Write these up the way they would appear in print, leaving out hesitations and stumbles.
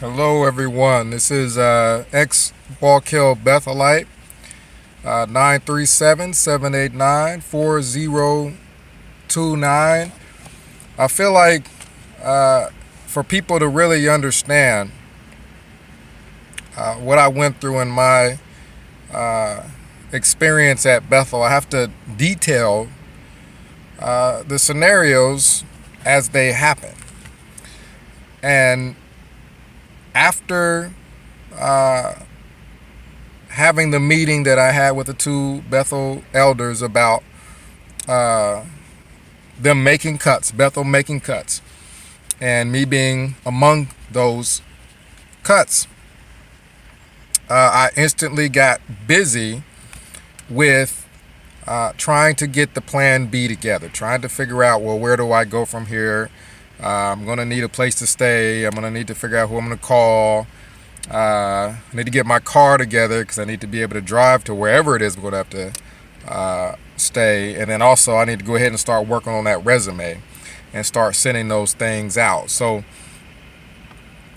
Hello, everyone. This is ex-Wallkill Bethelite, 937-789-4029. I feel like for people to really understand what I went through in my experience at Bethel, I have to detail the scenarios as they happen. And after having the meeting that I had with the two Bethel elders about them making cuts, Bethel making cuts, and me being among those cuts, I instantly got busy with trying to get the plan B together, trying to figure out, well, where do I go from here? I'm going to need a place to stay. I'm going to need to figure out who I'm going to call. I need to get my car together because I need to be able to drive to wherever it is we're going to have to stay. And then also I need to go ahead and start working on that resume and start sending those things out. So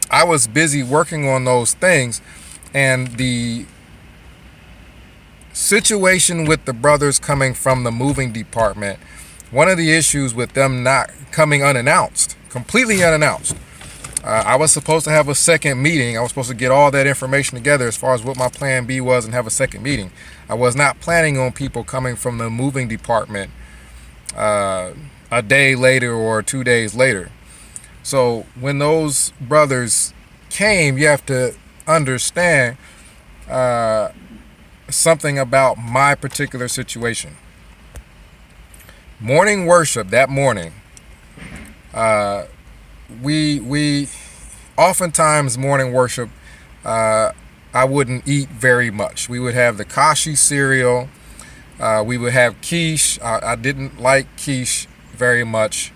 I was busy working on those things, and the situation with the brothers coming from the moving department, one of the issues with them not coming unannounced, completely unannounced. I was supposed to have a second meeting. I was supposed to get all that information together as far as what my plan B was and have a second meeting. I was not planning on people coming from the moving department a day later or 2 days later. So when those brothers came, you have to understand something about my particular situation. Morning worship that morning, we oftentimes morning worship, I wouldn't eat very much. We would have the kashi cereal. We would have quiche. I didn't like quiche very much,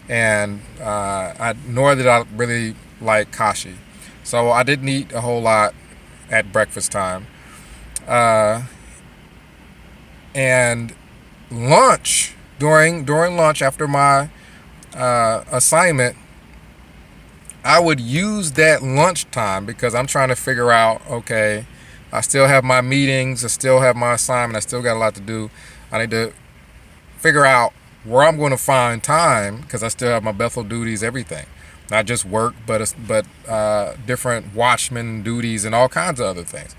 and nor did I really like kashi. So I didn't eat a whole lot at breakfast time. And lunch, during lunch after my assignment, I would use that lunchtime because I'm trying to figure out, okay, I still have my meetings, I still have my assignment, I still got a lot to do. I need to figure out where I'm going to find time because I still have my Bethel duties, everything. Not just work, but different watchman duties and all kinds of other things.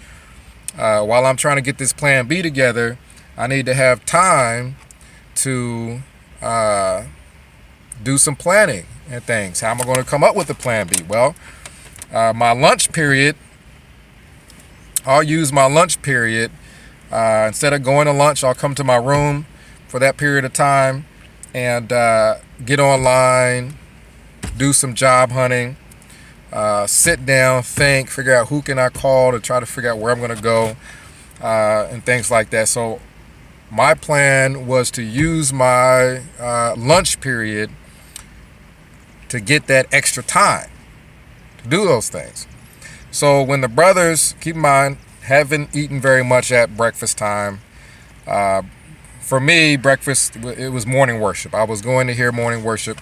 While I'm trying to get this plan B together, I need to have time to do some planning and things. How am I going to come up with the plan B? Well, my lunch period, I'll use my lunch period. Instead of going to lunch, I'll come to my room for that period of time and get online, do some job hunting, sit down, think, figure out who can I call to try to figure out where I'm going to go, and things like that. So my plan was to use my lunch period to get that extra time to do those things. So when the brothers, keep in mind, haven't eaten very much at breakfast time. For me, breakfast, it was morning worship. I was going to hear morning worship.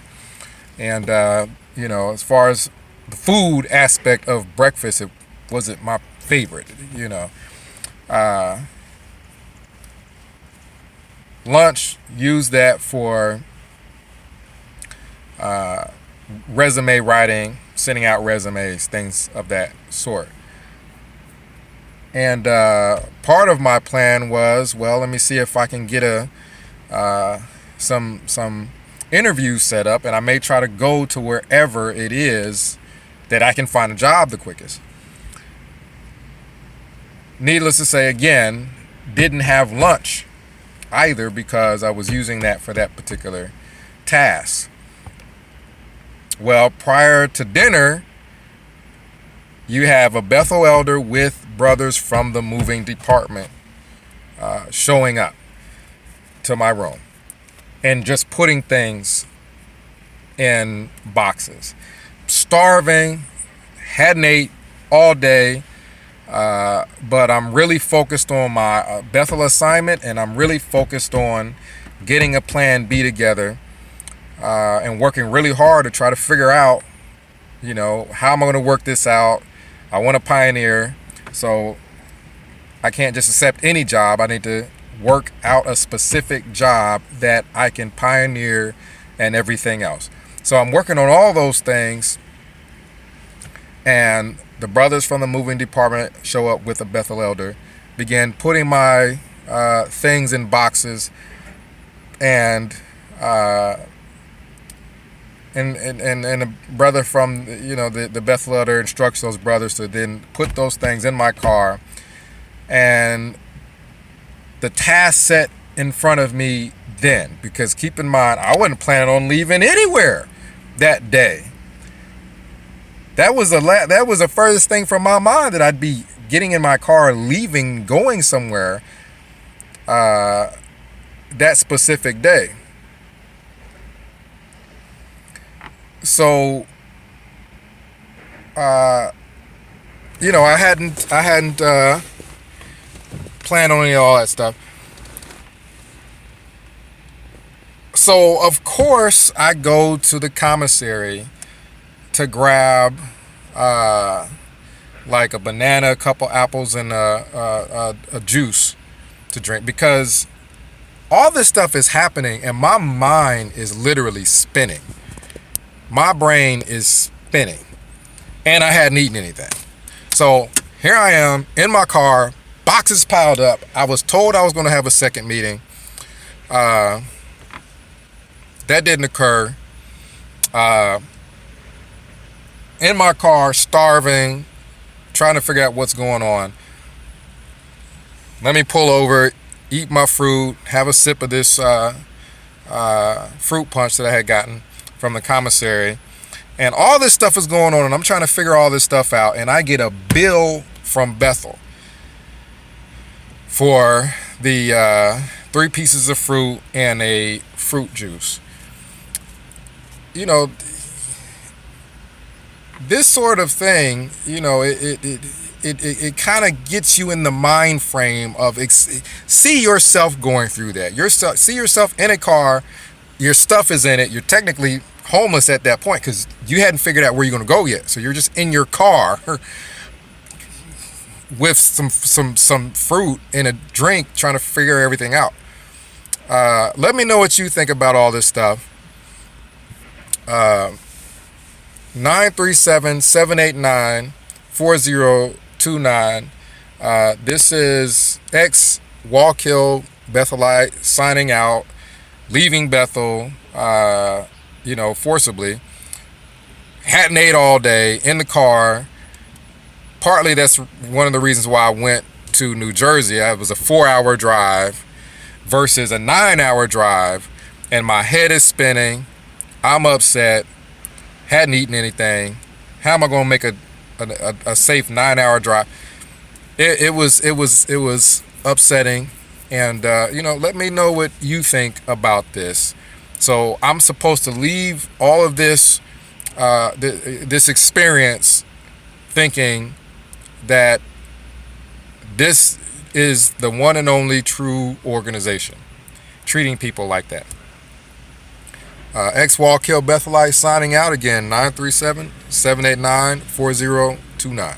And, as far as the food aspect of breakfast, it wasn't my favorite, Lunch, use that for resume writing, sending out resumes, things of that sort. And part of my plan was, well, let me see if I can get some interviews set up, and I may try to go to wherever it is that I can find a job the quickest. Needless to say, again, didn't have lunch either because I was using that for that particular task. Well, prior to dinner, you have a Bethel elder with brothers from the moving department showing up to my room and just putting things in boxes. Starving, hadn't ate all day, but I'm really focused on my Bethel assignment, and I'm really focused on getting a plan B together and working really hard to try to figure out How am I going to work this out? I want to pioneer, so I can't just accept any job. I need to work out a specific job that I can pioneer and everything else. So I'm working on all those things, and the brothers from the moving department show up with a Bethel elder, begin putting my things in boxes, and a brother from the Bethel elder instructs those brothers to then put those things in my car. And the task set in front of me then, because keep in mind, I wasn't planning on leaving anywhere that day. That was the furthest thing from my mind, that I'd be getting in my car, leaving, going somewhere that specific day. So, I hadn't planned on any of all that stuff. So, of course, I go to the commissary to grab like a banana, a couple apples, and a juice to drink, because all this stuff is happening and my mind is literally spinning. My brain is spinning, and I hadn't eaten anything. So here I am in my car, boxes piled up. I was told I was going to have a second meeting. That didn't occur. In my car, starving, trying to figure out what's going on. Let me pull over, eat my fruit, have a sip of this fruit punch that I had gotten from the commissary. And all this stuff is going on, and I'm trying to figure all this stuff out. And I get a bill from Bethel for the 3 pieces of fruit and a fruit juice. This sort of thing, it kind of gets you in the mind frame of see yourself going through that. See yourself in a car, your stuff is in it. You're technically homeless at that point because you hadn't figured out where you're going to go yet. So you're just in your car with some fruit and a drink, trying to figure everything out. Let me know what you think about all this stuff. 937-789-4029. This is ex-Wallkill Bethelite signing out, leaving Bethel, forcibly. Hadn't ate all day, in the car. Partly that's one of the reasons why I went to New Jersey. It was a 4-hour drive versus a 9-hour drive, and my head is spinning. I'm upset. Hadn't eaten anything. How am I going to make a safe 9-hour drive? It was upsetting, and let me know what you think about this. So I'm supposed to leave all of this this experience thinking that this is the one and only true organization, treating people like that. Ex-Wallkill Bethelite signing out again, 937-789-4029.